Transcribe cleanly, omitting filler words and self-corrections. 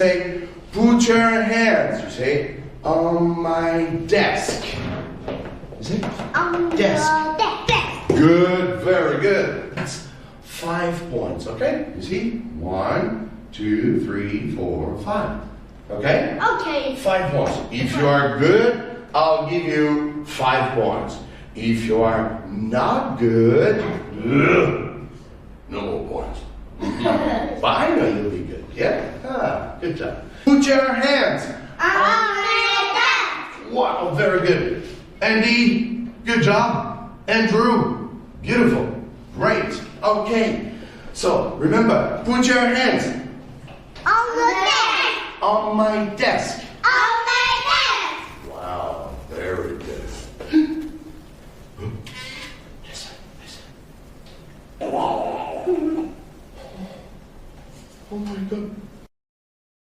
Say, put your hands, you say, on my desk. You say, On desk. the desk. Good, very good. That's 5 points, okay? You see? 1, 2, 3, 4, 5. Okay? Okay. 5 points. If you are good, I'll give you 5 points. If you are not good, no more points. But I know you'll be good, yeah? Ah, good job. Put your hands On the desk. Wow, very good. Andy, good job. Andrew, beautiful. Great. Okay. So remember, put your hands On the desk. on my desk.